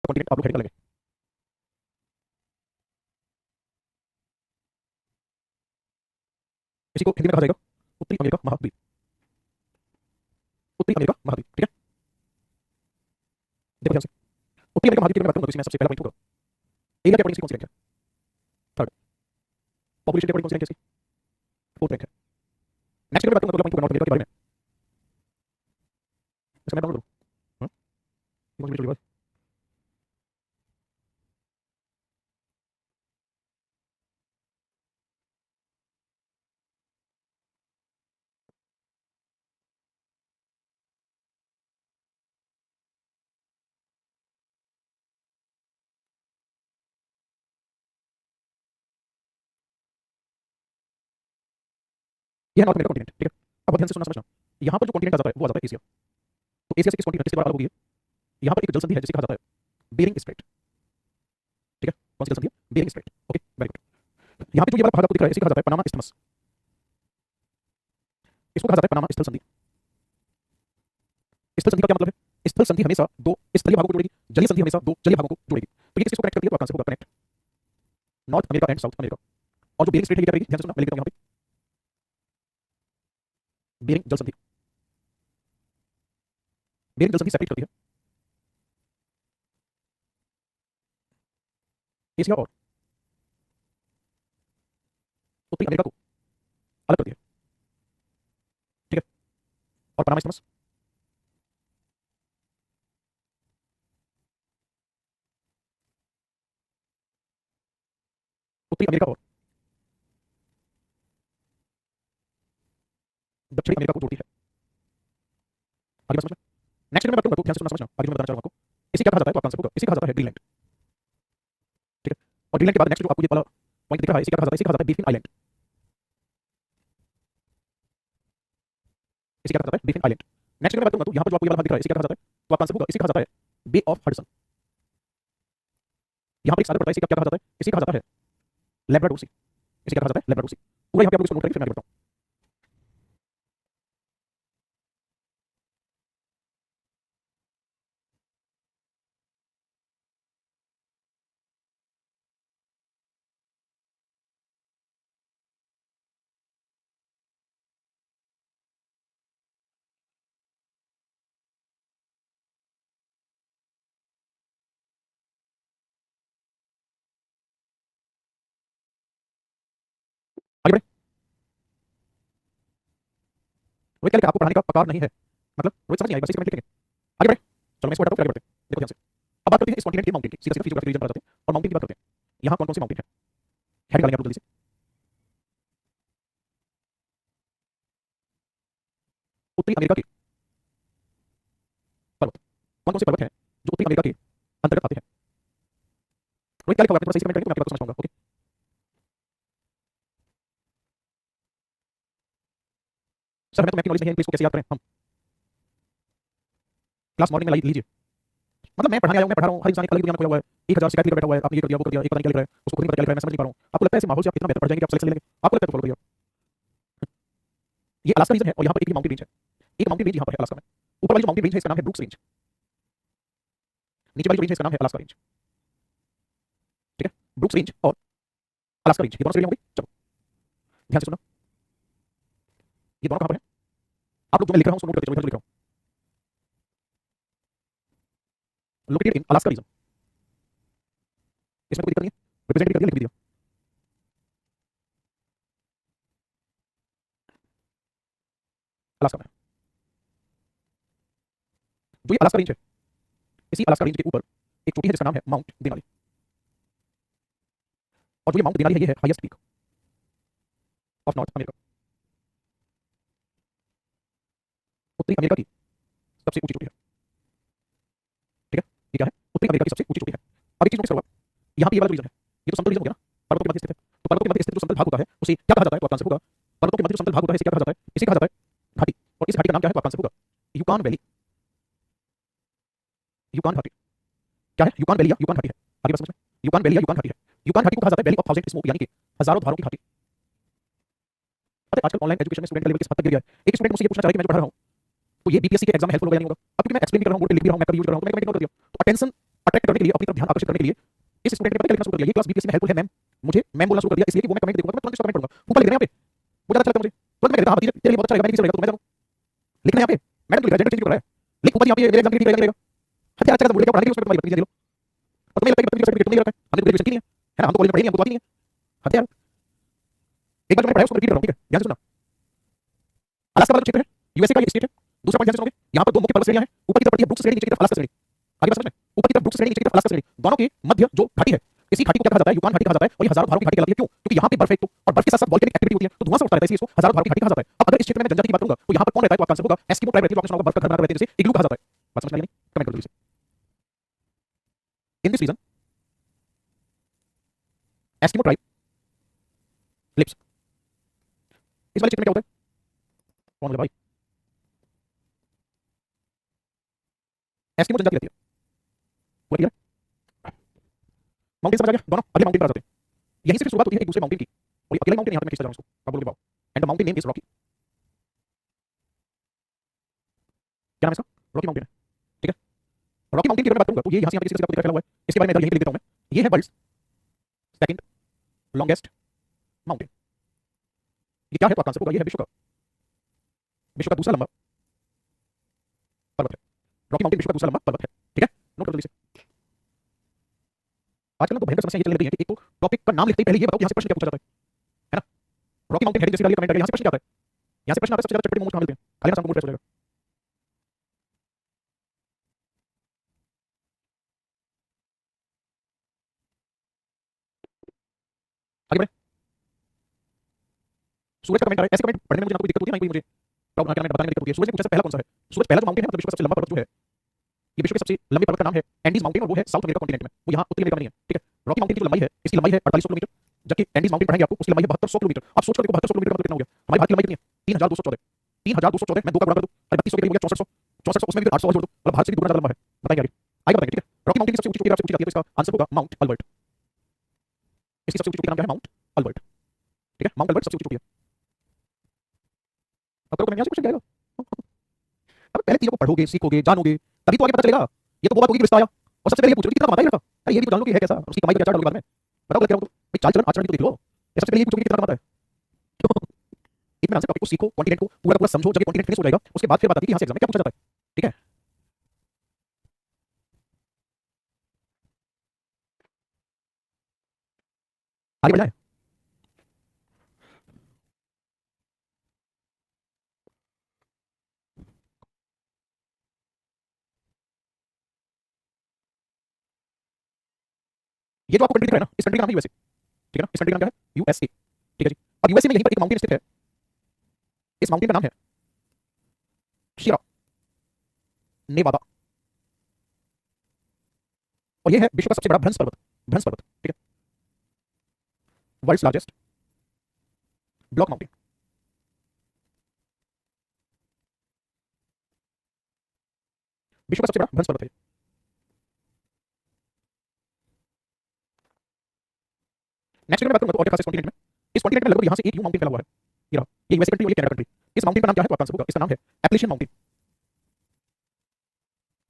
Continent आप लोग heading डालेंगे। इसी को हिंदी में कहा जाएगा उत्तरी अमेरिका महाद्वीप। उत्तरी अमेरिका महाद्वीप, ठीक है। देखो ध्यान से, उत्तरी अमेरिका महाद्वीप की मैं बात करूंगा तो इसमें सबसे पहला पॉइंट होगा एरिया के अकॉर्डिंग इसकी कौन सी रैंक है? थर्ड। पॉपुलेशन के अकॉर्डिंग कौन सी रैंक है इसकी? फोर्थ रैंक है। नेक्स्ट मैं बात करूंगा अगला पॉइंट नॉर्थ अमेरिका के बारे में। इसका मैं डाउनलोड करूं। कौन सी वीडियो चल रही है? यह नॉर्थ अमेरिका कॉन्टिनेंट, ठीक है। अब बहुत ध्यान से सुनना समझना, यहाँ पर जो कॉन्टिनेंट आ जाता है वो आ जाता है एशिया। तो एशिया से किस कॉन्टिनेंट किसके द्वारा अलग होगी? यहाँ पर एक जल संधि है जिसे कहा जाता है बेरिंग स्ट्रेट, ठीक है। कौन सी जल संधि है? Bering Strait, okay, very good. यहाँ पे जो ये वाला भाग आपको दिख रहा है इसे कहा जाता है पनामा इस्थमस। इसको कहा जाता है पनामा स्थल संधि। स्थल संधि का क्या मतलब है? स्थल संधि हमेशा दो स्थलीय भागों को जोड़ेगी, जलीय संधि हमेशा दो जलीय भागों को जोड़ेगी। तो ये किसको कनेक्ट करती है? तो आंसर होगा connect north America and south America. और जो बेरिंग स्ट्रेट है ये क्या करेगी? ध्यान से सुनना, मैं लिख देता हूं यहाँ पे बेरिंग जल संधि। बेरिंग जल संधि सेपरेट करती है एशिया और उत्तरी अमेरिका को, अलग करती है, ठीक है। और पनामा इस्थमस उत्तरी अमेरिका और दक्षिणी अमेरिका को जोड़ती है। आगे बात समझना। नेक्स्ट मैं बात करूंगा तो ध्यान से सुनना समझना, आगे जो मैं बताना चाह रहा हूं आपको इसे क्या कहा जाता है? तो आपका आंसर होगा, इसे कहा जाता है ग्रीनलैंड, ठीक है। और ग्रीनलैंड के बाद नेक्स्ट जो आपको ये वाला पॉइंट दिख रहा है इसे क्या कहा जाता है? इसे कहा जाता है बिफिन आइलैंड। इसे क्या कहा जाता है? बिफिन आइलैंड। नेक्स्ट मैं बात करूंगा तो यहाँ पर जो आपको ये वाला भाग दिख रहा है इसे क्या कहा जाता है? तो आपका आंसर होगा, इसे कहा जाता है बे ऑफ हडसन। यहाँ पर एक सागर पड़ता है, इसे क्या कहा जाता है? इसे कहा जाता है लैब्राडोर सी। इसे क्या कहा जाता है? लैब्राडोर सी। पूरा यहाँ पे आप लोग इसको नोट करेंगे, फिर मैं आगे बताऊं। आगे बढ़े। रोहित क्या लिखा? आपको पढ़ाने का पकार नहीं है, मतलब रोहित समझ नहीं आई, बस इसे कमेंट लिखेंगे। आगे बढ़े। चलो मैं इसको हटाता हूं, फिर आगे बढ़ते हैं। देखो ध्यान से, अब बात करते हैं इस कॉन्टिनेंट के माउंटेन की। सीधा सीधा जियोग्राफिक रीजन पर आ जाते हैं और माउंटेन की बात करते हैं। यहाँ कौन कौन से माउंटेन है? हेड डालेंगे आप लोग जल्दी से। उत्तरी अमेरिका के पर्वत, कौन कौन से पर्वत हैं जो उत्तरी अमेरिका के अंतर्गत आते हैं? रोहित क्या लिखा हुआ है? अपने पास सही से कमेंट करेंगे तो मैं आपकी बात को समझ पाऊंगा, ओके। सर हमें तो मैप की नॉलेज नहीं है, इसको कैसे याद करें हम? क्लास मॉर्निंग में लीजिए। मतलब मैं पढ़ाने आया हूं, मैं पढ़ा रहा हूं, हर इंसान एक अलग दुनिया में खोया हुआ है। 1000 शिकायत लेकर बैठा हुआ है, आपने ये कर दिया वो कर दिया, एक पता नहीं क्या लिख रहा है, उसको खुद नहीं पता क्या लिख रहा है, मैं समझ नहीं पा रहा हूं। आपको लगता है ऐसे माहौल से आप इतना बेहतर पढ़ जाएंगे कि आप सिलेक्शन ले लेंगे? आपको लगता है तो फॉलो करिए। ये अलास्का रीजन है और यहाँ पर एक माउंटेन रेंज है। एक माउंटेन रेंज यहाँ पर है अलास्का में। ऊपर वाली जो माउंटेन रेंज है इसका नाम है ब्रूक्स रेंज। नीचे वाली जो रेंज है इसका नाम है अलास्का रेंज, ठीक है। ब्रूक्स रेंज और अलास्का रेंज ये दोनों श्रेणियां होंगी। चलो ध्यान से सुनना, ये दोनों कहां पर है? आप लोग जो मैं लिख रहा हूं उसको नोट करते चलो, इधर लिख रहा हूं लोकेटेड इन अलास्का रीजन। इसमें कोई दिक्कत नहीं है, रिप्रेजेंट भी कर दिया, लिख भी दिया। अलास्का में जो ये अलास्का रेंज है, इसी अलास्का रेंज के ऊपर एक चोटी है जिसका नाम है माउंट देनाली। और जो ये माउंट देनाली है ये है highest peak of north America. उत्तरी अमेरिका की सबसे ऊंची चोटी है, ठीक है। ये क्या है? उत्तरी अमेरिका की सबसे ऊंची चोटी है। अब एक चीज नोटिस करो, यहाँ पे ये वाला रीजन है, ये तो समतल रीजन हो गया ना, पर्वतों के मध्य स्थित है। तो पर्वतों के मध्य स्थित जो समतल भाग होता है उसे क्या कहा जाता है? तो आपका आंसर होगा पर्वतों के मध्य जो समतल भाग होता है इसे क्या कहा जाता है? इसे कहा जाता है घाटी। और इस घाटी का नाम क्या है? तो आपका आंसर होगा यूकान वैली। यूकान घाटी क्या है? यूकान वैली या यूकान घाटी है। आगे बात समझ में, यूकान वैली या यूकान घाटी है। यूकान घाटी को कहा जाता है वैली ऑफ थाउजेंड स्मोक, यानी कि हजारों धारों की घाटी। पता है आजकल ऑनलाइन एजुकेशन में स्टूडेंट का लेवल किस हद तक गिर गया है। एक स्टूडेंट मुझसे ये पूछना चाह रहा है कि मैं जो पढ़ा रहा हूं तो ये बीपीएससी के एग्जाम में हेल्पफुल होगा या नहीं होगा? अब क्योंकि मैं एक्सप्लेन कर रहा हूं, बोर्ड पे लिख भी रहा हूं, मैं कभी यूज कर रहा हूं, तो मैंने कमेंट कर दिया। तो अटेंशन अट्रैक्ट करने के लिए, अपनी तरफ ध्यान आकर्षित करने के लिए इस स्टूडेंट ने पता क्या लिखना शुरू कर दिया, ये क्लास बीपीएससी में हेल्पफुल है मैम, मुझे मैम बोलना शुरू कर दिया, इसलिए कि वो मैं कमेंट देखूंगा तो मैं तुरंत इसका कमेंट पढ़ूंगा। ऊपर लिख रहे हैं यहाँ पे, वो ज्यादा अच्छा लगता है मुझे, तुरंत मैं कहता हूं भतीजा तेरे लिए बहुत अच्छा लगेगा, मैंने किसी से लड़ेगा तो मैं जानूं, लिखना है यहाँ पे, मैडम तो लिख रहा है, जेंडर चेंज कर रहा है, लिख ऊपर यहाँ पे मेरे एग्जाम के लिए ठीक रहेगा। हत्या अच्छा बोल क्या पढ़ाने के लिए उसमें तुम्हारी बदतमीजी लो, और तुम्हें लगता है कि बदतमीजी सर्टिफिकेट तुमने रखा है, हमने ग्रेजुएशन की नहीं है ना, हम तो कॉलेज में पढ़े नहीं, हमको बात नहीं है। हत्या एक बार जो मैंने पढ़ाया उसको रिपीट कर रहा हूं, ठीक है, ध्यान से सुनना। अलास्का वाला जो क्षेत्र है यूएसए का एक स्टेट है, दूसरा पॉइंट ध्यान से सुनोगे, यहाँ पर दो मुख्य पर्वत श्रेणियां हैं, ऊपर की तरफ पड़ती है ब्रुक्स श्रेणी, नीचे की तरफ अलास्का श्रेणी। आगे बात समझ में, ऊपर की तरफ ब्रुक्स श्रेणी, नीचे की तरफ अलास्का श्रेणी, दोनों के मध्य जो घाटी है, इसी घाटी को क्या कहा जाता है, यूकान घाटी कहा जाता है, और ये हजारों धारों की घाटी कहलाती है। क्यों? क्योंकि यहाँ पे बर्फ है तो, और बर्फ के साथ साथ वोल्केनिक एक्टिविटी होती है तो धुआं सा उठता रहता है, इसलिए इसको हजारों धारों की घाटी कहा जाता है। अब अगर इस क्षेत्र में मैं जनजाति की बात करूंगा तो यहाँ पर कौन रहता है, तो आपका आंसर होगा एस्किमो ट्राइब रहती है, जो आपने सुना होगा बर्फ का घर बनाकर रहते हैं, जिसे इग्लू कहा जाता है। बात समझ में आई नहीं? कमेंट कर दो जल्दी से। In this region Eskimo tribe lives, इस वाले क्षेत्र में क्या होता है, कौन है भाई, एस्किमो जनजाति रहती है। पूरा क्लियर? माउंटेन समझ आ गया, दोनों अगले माउंटेन पर आ जाते हैं। यहीं से फिर शुरुआत होती है एक दूसरे माउंटेन की, और ये अकेला माउंटेन यहाँ पे मैं खींचता जाऊँ इसको, अब बोलोगे wow, and the mountain name is Rocky. क्या नाम है इसका? रॉकी माउंटेन है, ठीक है। रॉकी माउंटेन की अगर मैं बात करूंगा तो ये यहाँ से यहाँ पे किसी का फैला हुआ है, इसके बारे में यहीं पे लिख देता हूँ मैं। ये है वर्ल्ड्स सेकंड लॉन्गेस्ट माउंटेन। ये क्या है, तो आपका आंसर होगा ये है विश्व का दूसरा लंबा पर्वत है। रॉकी माउंटेन विश्व का दूसरा लंबा पर्वत है, ठीक है, नोट कर लो जल्दी से। आजकल ना तो भयंकर समस्या ये चलने लगी है कि एक तो टॉपिक का नाम लिखते ही पहले ये बताओ यहाँ से प्रश्न क्या पूछा जाता है ना। रॉकी माउंटेन हेडिंग जैसे डालिए कमेंट करिए, यहाँ से प्रश्न क्या आता है, यहाँ से प्रश्न आता है सबसे ज्यादा चटपटी मोड कहाँ मिलते हैं, खाली ना सामने मूड फ्रेश हो जाएगा। आगे बढ़े, सूरज का कमेंट आ रहा है, ऐसे कमेंट पढ़ने में मुझे ना कोई दिक्कत होती है ना कोई मुझे प्रॉब्लम कमेंट बताने में दिक्कत होती है। सूरज ने पूछा पहला कौन सा है, सूरज पहला जो माउंटेन है मतलब विश्व का सबसे लंबा पर्वत जो है, ये विश्व के सबसे लंबे पर्वत का नाम है एंडीज माउंटेन, और वो है साउथ अमेरिका कॉन्टिनेंट में, वो यहाँ उत्तरी अमेरिका में नहीं है, ठीक है। रॉकी माउंटेन की जो लंबाई है, इसकी लंबाई है 4800 किलोमीटर, जबकि एंडीज माउंटेन पढ़ाएंगे आपको उसकी लंबाई है 7200 किलोमीटर। आप सोच कर देखो 7200 किलोमीटर का मतलब कितना हो गया, हमारी भारत की लंबाई कितनी है, 3214, 3214 मैं 2 का गुणा कर दूं, अरे 3200 के करीब हो गया, 6400, 6400 उसमें भी 800 और जोड़ दो, मतलब भारत से भी दुगना ज्यादा लंबा है। बताएंगे आगे, आगे बताएंगे, ठीक है। रॉकी माउंटेन की सबसे ऊंची चोटी आपसे पूछी जाती है तो इसका आंसर होगा माउंट अल्बर्ट। इसकी सबसे ऊंची चोटी का नाम क्या है, माउंट अल्बर्ट, ठीक है, माउंट अल्बर्ट सबसे ऊंची चोटी है। अब करो कमेंट, यहाँ से क्वेश्चन जाएगा। अब पहले चीजों को पढ़ोगे, सीखोगे, जानोगे, तभी तो आगे पता चलेगा। ये तो वो बात होगी कि रिश्ता आया और सबसे पहले ये पूछोगे कितना कमाता है लड़का, अरे ये भी तो जान लो कि है कैसा, और उसकी कमाई का क्या चार्ट डालोगे बाद में, बताओ क्या होगा, भाई चाल चलन आचरण भी तो देख लो। ये सबसे पहले ये पूछोगे कितना कमाता है, क्यों? इतना से टॉपिक को सीखो, कॉन्टिनेंट को पूरा पूरा समझो, जब ये कॉन्टिनेंट फिनिश हो जाएगा उसके बाद फिर बात आती है कि यहाँ से एग्जाम में क्या पूछा जाता है, ठीक है। आगे बढ़ जाए, ये जो आपको कंट्री दिख रहा है ना, इस कंट्री का नाम है यूएसए, ठीक है ना, इस कंट्री का नाम क्या है, यूएसए, ठीक है जी। अब यूएसए में यहीं पर एक माउंटेन स्थित है, इस माउंटेन का नाम है शिरा नेवादा, और ये है विश्व का सबसे बड़ा भ्रंश पर्वत, ठीक है, वर्ल्ड्स लार्जेस्ट ब्लॉक माउंटेन। विश्व का सबसे बड़ा भ्रंश पर्वत है। नेक्स्ट में बात करूंगा तो और क्या खास कॉन्टिनेंट में, इस कॉन्टिनेंट में लगभग यहाँ से एक यू माउंटेन फैला हुआ है, ये रहा, ये यूएसए कंट्री और ये कनाडा कंट्री। इस माउंटेन का नाम क्या है, तो आपका आंसर होगा, इसका नाम है एप्लेशियन माउंटेन,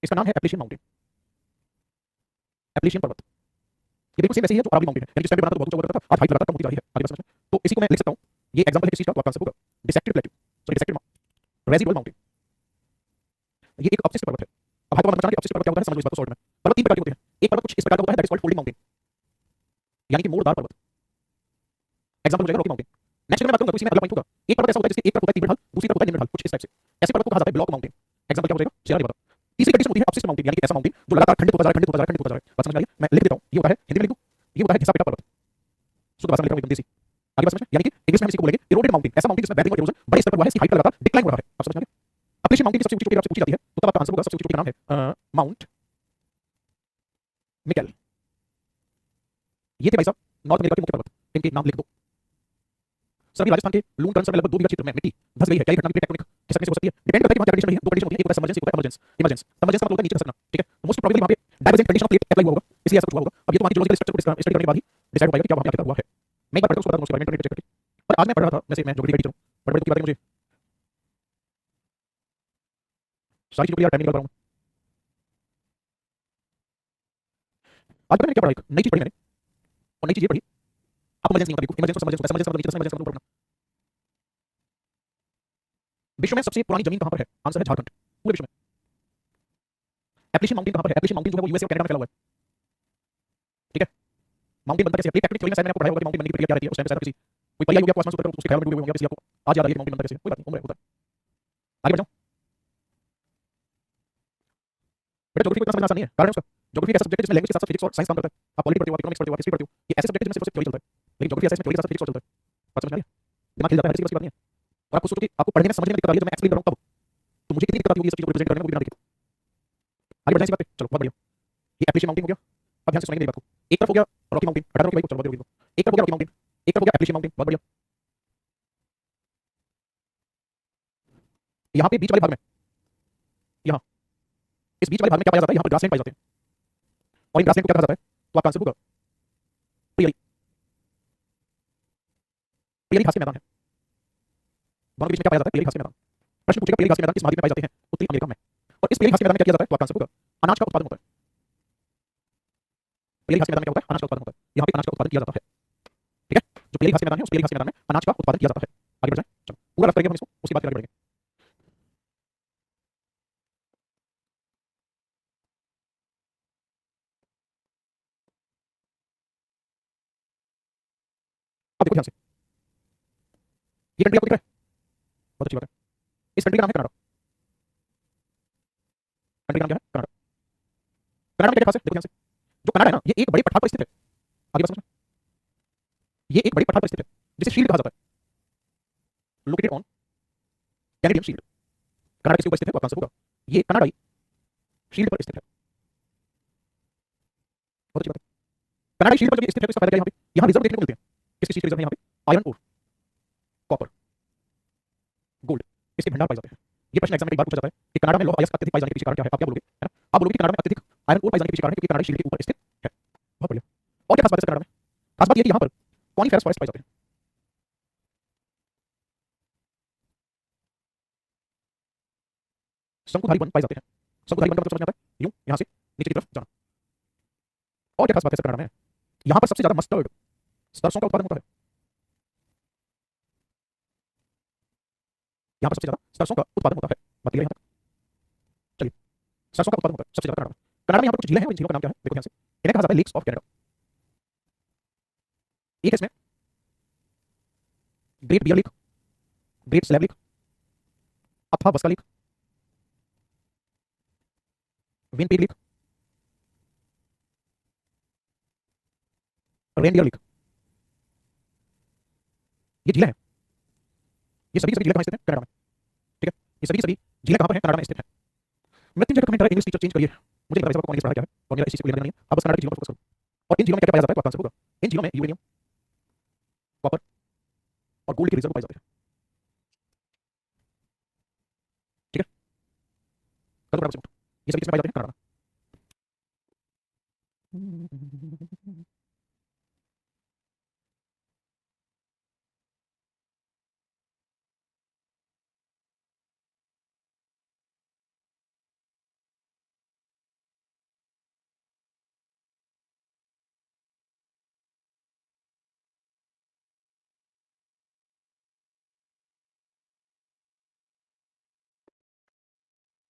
इसका नाम है एप्लेशियन माउंटेन, एप्लेशियन पर्वत। ये बिल्कुल सेम वैसे ही है जो अरावली माउंटेन है, यानी जिस टाइम पे बना तो बहुत ऊंचा हुआ करता था, आज हाइट लगातार कम होती जा रही है, आगे बात समझ में। तो इसी को मैं लिख सकता हूँ, ये एग्जांपल है किस चीज का, तो आपका आंसर होगा dissected plateau, sorry dissected residual mountain. ये एक अपशिष्ट पर्वत है। अब आपको बताना कि अपशिष्ट पर्वत क्या होता है, समझ लो इस बात को शॉर्ट में। पर्वत तीन प्रकार के होते हैं, एक पर्वत कुछ इस प्रकार का होता है, that is called folding mountain, यानी कि मोड़दार पर्वत, एग्जांपल हो जाएगा रॉकी माउंटेन। नेक्स्ट में बात करूंगा तो इसमें अलग पॉइंट होगा, एक पर्वत ऐसा होता है जिसके एक तरफ होता है तीव्र ढाल, दूसरी तरफ होता है निम्न ढाल, कुछ इस टाइप से, ऐसे पर्वत को कहा जाता है ब्लॉक माउंटेन, एग्जांपल क्या हो जाएगा, सियरा नेवादा। तीसरी कंडीशन होती है अपशिष्ट माउंटेन, यानी कि ऐसा माउंटेन जो लगातार खंडित होता जा रहा है, खंडित होता जा रहा है, खंडित होता जा रहा है। बात समझ में आ रही है, मैं लिख देता हूँ, ये होता है, हिंदी में लिख दूं, ये होता है घिसा पिटा पर्वत, शुद्ध भाषा में लिख रहा हूं एकदम देसी, आगे बात समझ में, यानी कि इंग्लिश में हम इसी को बोलेंगे इरोडेड माउंटेन, ऐसा माउंटेन जिसमें बेरिंग और इरोजन बड़े स्तर पर हुआ है, इसकी हाइट लगातार डिक्लाइन हो रहा है। आप समझ में आ गया। अपशिष्ट माउंटेन की सबसे ऊंची चोटी आपसे पूछी जाती है, तो तब आपका आंसर होगा, सबसे ऊंची चोटी का नाम है माउंट मिकेल। ये थे भाई साहब नॉर्थ अमेरिका के मुख्य पर्वत, इनके नाम लिख दो। सर अभी राजस्थान के लून टर्न में लगभग 2 बीघा क्षेत्र में मिट्टी धंस गई है, क्या ये घटना भी टेक्टोनिक खिसकने से हो सकती है? डिपेंड करता है कि वहां क्या कंडीशन रही है, दो कंडीशन होती है, एक होता है सबमर्जेंस, एक होता है इमरजेंस। इमरजेंस का मतलब होता है नीचे खसकना, ठीक है, तो मोस्ट प्रोबेबली वहां पे divergent condition of plate apply हुआ होगा, इसलिए ऐसा कुछ हुआ होगा। अब ये तो वहां की जियोलॉजिकल स्ट्रक्चर को स्टडी करने के बाद ही डिसाइड हो पाएगा कि क्या वहां पे आखिरकार हुआ है। मैं एक बार पढ़ता हूं, उसके बाद उसके बारे में इंटरनेट पे चेक करके, और आज मैं पढ़ रहा था, वैसे मैं ज्योग्राफी का टीचर हूं, बड़े की बातें मुझे सारी चीजों के लिए टाइम निकाल पा रहा हूं। आज मैंने क्या पढ़ा, एक नई चीज पढ़ी मैंने, और नई चीज ये पढ़ी, आपको इमरजेंसी नहीं होता, इमरजेंसी समझ समझ समझ नीचे समझ ऊपर। विश्व में सबसे पुरानी जमीन कहां पर है? आंसर है झारखंड। पूरे विश्व में। एप्लिकेशन माउंटेन कहां पर है? एप्लिकेशन माउंटेन जो है वो यूएसए और कनाडा में फैला हुआ है। ठीक है, माउंटेन बनता कैसे है? टेक्टोनिक थ्योरी में शायद मैंने आपको पढ़ाया होगा कि माउंटेन बनने की प्रक्रिया क्या रहती है। उस टाइम पे शायद किसी कोई परिया हो गया, आसमान से उतर कर उसके ख्याल में डूबे हुए होंगे, किसी आपको आज याद आ रही है माउंटेन बनता कैसे है। कोई बात नहीं, उम्र है, होता है। आगे बढ़ जाऊं बेटा, ज्योग्राफी को इतना समझना आसान नहीं है। कारण है उसका, ज्योग्राफी एक ऐसा सब्जेक्ट है जिसमें लैंग्वेज के साथ साथ फिजिक्स और साइंस काम करता है। आप पॉलिटी पढ़ते हो, आप इकोनॉमिक्स पढ़ते हो, आप हिस्ट्री पढ़ते हो, ये ऐसे सब्जेक्ट है जिसमें सिर्फ थ्योरी चलता है। लेकिन ज्योग्राफी ऐसा है, इसमें थ्योरी के साथ फिजिक्स और चलता है। बात समझ में आ रही है? दिमाग हिल जाता है, ऐसी बात नहीं है। और आपको सोचो कि आपको पढ़ने में समझने में दिक्कत आ रही है, जब मैं एक्सप्लेन कर रहा हूं तब तो मुझे कितनी दिक्कत आती होगी इस चीज को रिप्रेजेंट करने में, वो भी बिना दिक्कत। आगे बढ़ जाए इसी बात पे, चलो बहुत बढ़िया। ये एप्लिकेशन माउंटेन हो गया। अब ध्यान से सुनेंगे मेरी बात को। एक तरफ हो गया रॉकी माउंटेन, हटा दो रॉकी भाई को, चलो बहुत बढ़िया। एक तरफ हो गया रॉकी माउंटेन, एक तरफ हो गया एप्लिकेशन माउंटेन, बहुत बढ़िया। यहाँ पे बीच वाले भाग में, यहाँ इस बीच वाले भाग में क्या पाया जाता है? यहाँ पर ग्रासलैंड पाए जाते हैं। और इन ग्रासलैंड को क्या कहा जाता है? तो आपका आंसर होगा प्रियली। प्रियली घास के मैदान है। दोनों के बीच में क्या पाया जाता है? प्रियली घास के मैदान। प्रश्न पूछेगा प्रियली घास के मैदान किस महाद्वीप में पाए जाते हैं? उत्तरी अमेरिका में। और इस प्रियली घास के मैदान में क्या किया जाता है? तो आपका आंसर होगा अनाज का उत्पादन होता है। प्रियली घास के मैदान में क्या होता है? अनाज का उत्पादन होता है। यहाँ पे अनाज का उत्पादन किया जाता है। ठीक है, जो प्रियली घास के मैदान है उस प्रियली घास के मैदान में अनाज का उत्पादन किया जाता है। आगे बढ़ जाए, चलो पूरा रफ करेंगे हम इसको, उसके बाद फिर आगे बढ़ेंगे। अब देखो ध्यान से, ये कंट्री आपको दिख रहा है? बहुत अच्छी बात है। इस कंट्री का नाम है कनाडा। कंट्री का नाम क्या है? कनाडा। कनाडा में क्या खास है? देखो ध्यान से, जो कनाडा है ना, ये एक बड़े पठार पर स्थित है। आगे बात समझ में, ये एक बड़े पठार पर स्थित है जिसे शील्ड कहा जाता है। Located on Canadian shield. Canada किसके ऊपर स्थित है? तो आपका आंसर होगा ये कनाडाई शील्ड पर स्थित है। बहुत अच्छी बात है। कनाडाई शील्ड पर जब ये स्थित है तो इसका फायदा क्या है? यहाँ रिजर्व देखने को मिलते हैं। किस चीज के रिजर्व है यहाँ पे? आयरन ओर, कॉपर, गोल्ड, इसके भंडार पाए जाते हैं। ये प्रश्न एग्जाम में कई बार पूछा जाता है कि कनाडा में लौह अयस्क अत्यधिक पाए जाने के पीछे कारण क्या है? आप क्या बोलोगे? है ना, आप बोलोगे कि कनाडा में अत्यधिक आयरन ओर पाए जाने के पीछे कारण है क्योंकि कनाडा शील्ड के ऊपर स्थित है। बहुत बढ़िया। और क्या खास बात है कनाडा में? खास बात यह है कि यहाँ पर कॉनिफेरस फॉरेस्ट पाए जाते हैं। शंकुधारी वन पाए जाते हैं। शंकुधारी वन का मतलब समझ में आता है? यूं यहाँ से नीचे की तरफ जाना। और क्या खास बात है कनाडा में? यहाँ पर सबसे ज्यादा मस्टर्ड, सरसों का उत्पादन होता है। यहाँ पर सबसे ज्यादा सरसों का उत्पादन होता है। बात क्लियर है यहाँ तक? चलिए, सरसों का उत्पादन होता है सबसे ज्यादा कनाडा में। कनाडा में यहाँ पर कुछ झीलें हैं और इन झीलों का नाम क्या है? देखो ध्यान से, इन्हें कहा जाता है लेक्स ऑफ कनाडा। एक है इसमें great bear lake, great slave lake, Athabasca lake, Winnipeg lake, reindeer lake. ये झीलें हैं। ये सभी की सभी झीलें कहाँ स्थित हैं? कनाडा में। ठीक है, ये सभी की सभी झीलें कहाँ पर हैं? कनाडा में स्थित हैं। मृत्युंजय का कमेंट है इंग्लिश टीचर चेंज करिए। मुझे नहीं पता आपको इंग्लिश पढ़ा क्या है और मेरा इस चीज को लेना नहीं है। आप बस कनाडा की झीलों पर फोकस करो। और इन झीलों में क्या क्या पाया जाता है? तो आपका आंसर होगा इन झीलों में यूरेनियम, कॉपर और गोल्ड के रिजर्व पाए जाते हैं। ठीक है, कल बराबर से नोट। ये सभी किसमें पाए जाते हैं? कनाडा में।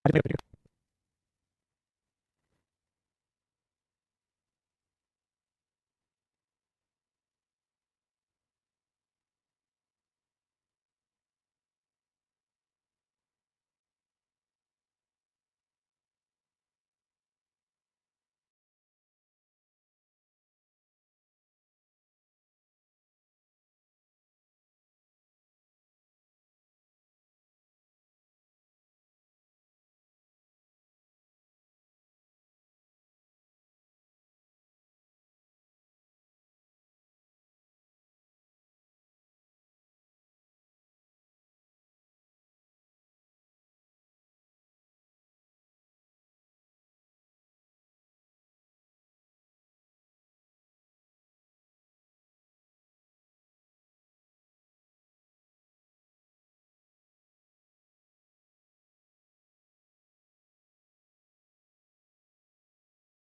आज मेरे